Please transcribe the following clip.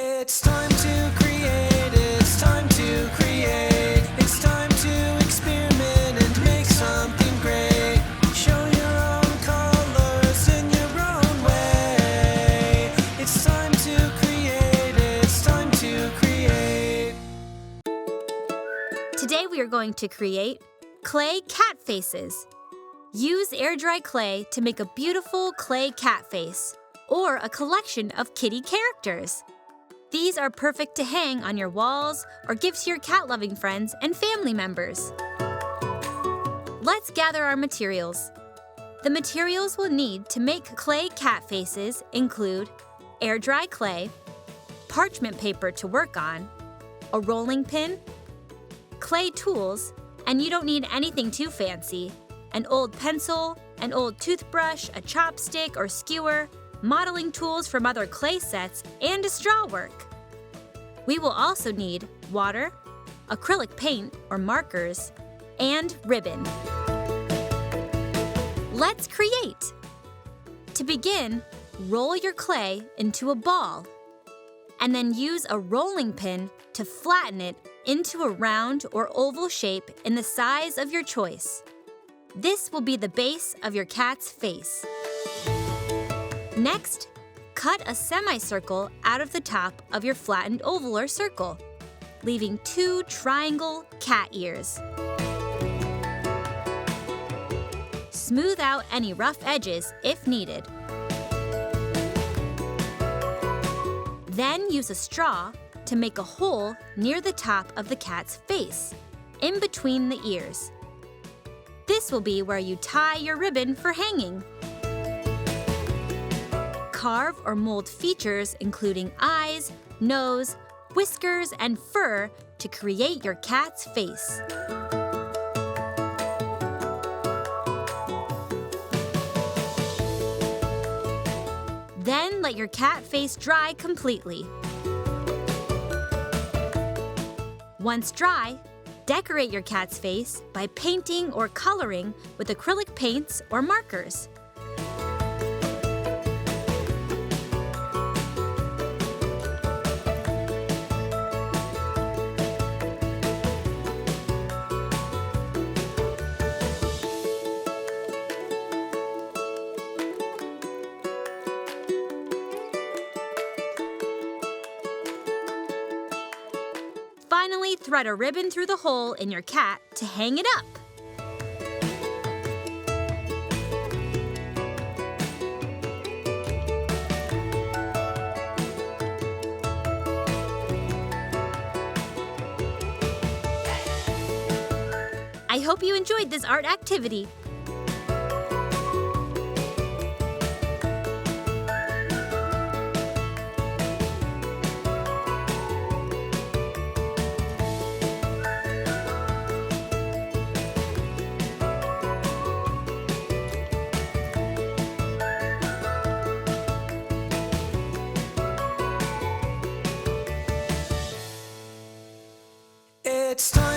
It's time to create, it's time to create, it's time to experiment and make something great. Show your own colors in your own way. It's time to create, it's time to create. Today we are going to create clay cat faces. Use air-dry clay to make a beautiful clay cat face or a collection of kitty characters. These are perfect to hang on your walls or give to your cat-loving friends and family members. Let's gather our materials. The materials we'll need to make clay cat faces include air-dry clay, parchment paper to work on, a rolling pin, clay tools, and you don't need anything too fancy, an old pencil, an old toothbrush, a chopstick or skewer, modeling tools from other clay sets, and a straw work. We will also need water, acrylic paint or markers, and ribbon. Let's create! To begin, roll your clay into a ball, and then use a rolling pin to flatten it into a round or oval shape in the size of your choice. This will be the base of your cat's face. Next, cut a semicircle out of the top of your flattened oval or circle, leaving 2 triangle cat ears. Smooth out any rough edges if needed. Then use a straw to make a hole near the top of the cat's face, in between the ears. This will be where you tie your ribbon for hanging. Carve or mold features including eyes, nose, whiskers, and fur to create your cat's face. Then let your cat face dry completely. Once dry, decorate your cat's face by painting or coloring with acrylic paints or markers. Finally, thread a ribbon through the hole in your cat to hang it up. I hope you enjoyed this art activity. It's time